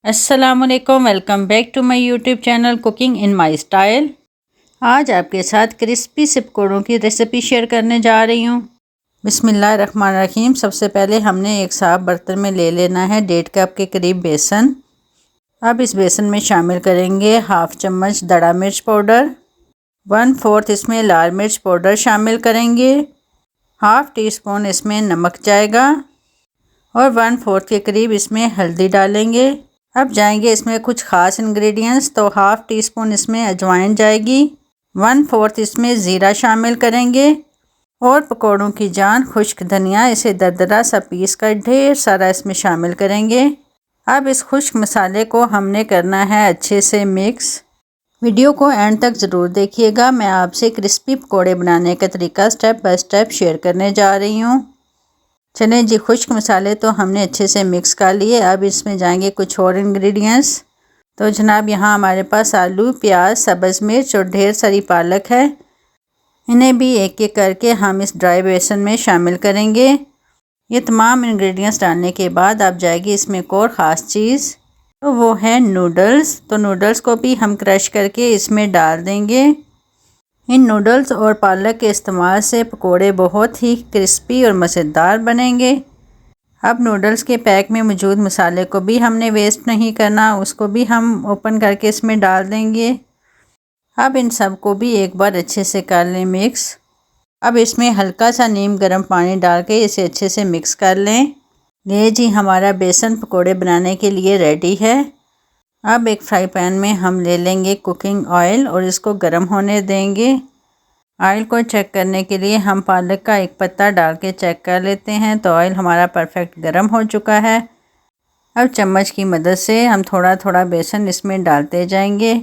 अस्सलामुअलैकुम, welcome back to my YouTube channel cooking in my style. आज आपके साथ क्रिस्पी से पकौड़ों की रेसिपी शेयर करने जा रही हूँ। बिस्मिल्लाहिर्रहमानिर्रहीम। सबसे पहले हमने एक साफ बर्तन में ले लेना है 1.5 कप के करीब बेसन। अब इस बेसन में शामिल करेंगे हाफ चम्मच दड़ा मिर्च पाउडर, 1/4 इसमें लाल मिर्च पाउडर शामिल करेंगे, हाफ टी स्पून इसमें नमक जाएगा और 1/4 के करीब इसमें हल्दी डालेंगे। अब जाएंगे इसमें कुछ ख़ास इंग्रेडिएंट्स, तो हाफ टी स्पून इसमें अजवाइन जाएगी, 1/4 इसमें ज़ीरा शामिल करेंगे और पकौड़ों की जान खुश्क धनिया, इसे दरदरा सा पीस कर ढेर सारा इसमें शामिल करेंगे। अब इस खुश्क मसाले को हमने करना है अच्छे से मिक्स। वीडियो को एंड तक ज़रूर देखिएगा। मैं आपसे क्रिस्पी पकौड़े बनाने का तरीका स्टेप बाय स्टेप शेयर करने जा रही हूँ। चलें जी, खुश्क मसाले तो हमने अच्छे से मिक्स कर लिए। अब इसमें जाएंगे कुछ और इंग्रेडिएंट्स। तो जनाब यहाँ हमारे पास आलू, प्याज, सब्ज़ मिर्च और ढेर सारी पालक है। इन्हें भी एक एक करके हम इस ड्राई बेसन में शामिल करेंगे। ये तमाम इंग्रेडिएंट्स डालने के बाद अब जाएगी इसमें एक और ख़ास चीज़, तो वो है नूडल्स। तो नूडल्स को भी हम क्रश करके इसमें डाल देंगे। इन नूडल्स और पालक के इस्तेमाल से पकोड़े बहुत ही क्रिस्पी और मज़ेदार बनेंगे। अब नूडल्स के पैक में मौजूद मसाले को भी हमने वेस्ट नहीं करना, उसको भी हम ओपन करके इसमें डाल देंगे। अब इन सब को भी एक बार अच्छे से कर लें मिक्स। अब इसमें हल्का सा नीम गर्म पानी डाल के इसे अच्छे से मिक्स कर लें। ये जी हमारा बेसन पकोड़े बनाने के लिए रेडी है। अब एक फ्राई पैन में हम ले लेंगे कुकिंग ऑयल और इसको गर्म होने देंगे। ऑयल को चेक करने के लिए हम पालक का एक पत्ता डाल के चेक कर लेते हैं। तो ऑयल हमारा परफेक्ट गर्म हो चुका है। अब चम्मच की मदद से हम थोड़ा थोड़ा बेसन इसमें डालते जाएंगे।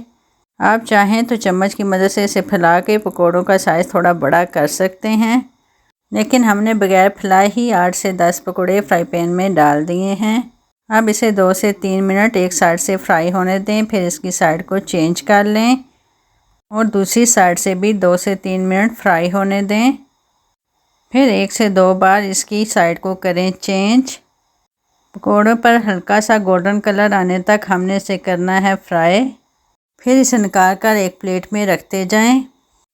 आप चाहें तो चम्मच की मदद से इसे फैला के पकौड़ों का साइज़ थोड़ा बड़ा कर सकते हैं, लेकिन हमने बगैर फैलाए ही 8 से 10 पकौड़े फ्राई पैन में डाल दिए हैं। अब इसे 2 से 3 मिनट एक साइड से फ्राई होने दें, फिर इसकी साइड को चेंज कर लें और दूसरी साइड से भी 2 से 3 मिनट फ्राई होने दें। फिर 1 से 2 बार इसकी साइड को करें चेंज। पकौड़ों पर हल्का सा गोल्डन कलर आने तक हमने इसे करना है फ्राई। फिर इसे निकाल कर एक प्लेट में रखते जाएं।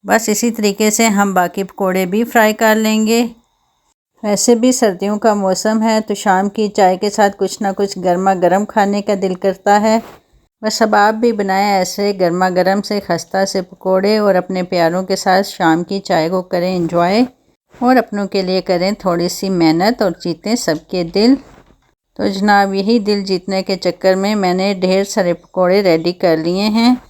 बस इसी तरीके से हम बाकी पकौड़े भी फ्राई कर लेंगे। वैसे भी सर्दियों का मौसम है तो शाम की चाय के साथ कुछ ना कुछ गर्मा गर्म खाने का दिल करता है। बस अब आप भी बनाएं ऐसे गर्मा गर्म से खस्ता से पकोड़े और अपने प्यारों के साथ शाम की चाय को करें एंजॉय और अपनों के लिए करें थोड़ी सी मेहनत और जीतें सबके दिल। तो जनाब यही दिल जीतने के चक्कर में मैंने ढेर सारे पकोड़े रेडी कर लिए हैं,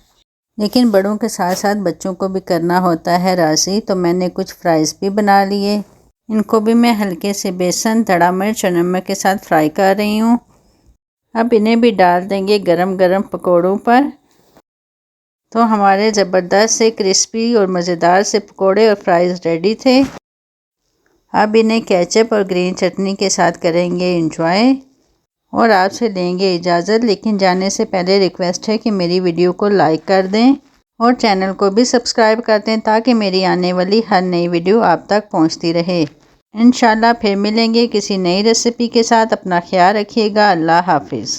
लेकिन बड़ों के साथ साथ बच्चों को भी करना होता है राज़ी। तो मैंने कुछ फ्राइज़ भी बना लिए। इनको भी मैं हल्के से बेसन, दड़ा मिर्च और नमक के साथ फ्राई कर रही हूँ। अब इन्हें भी डाल देंगे गरम गरम पकोड़ों पर। तो हमारे ज़बरदस्त से क्रिस्पी और मज़ेदार से पकोड़े और फ्राइज़ रेडी थे। अब इन्हें केचप और ग्रीन चटनी के साथ करेंगे एंजॉय और आपसे लेंगे इजाज़त। लेकिन जाने से पहले रिक्वेस्ट है कि मेरी वीडियो को लाइक कर दें और चैनल को भी सब्सक्राइब कर दें ताकि मेरी आने वाली हर नई वीडियो आप तक पहुंचती रहे। इंशाल्लाह फिर मिलेंगे किसी नई रेसिपी के साथ। अपना ख्याल रखिएगा। अल्लाह हाफिज़।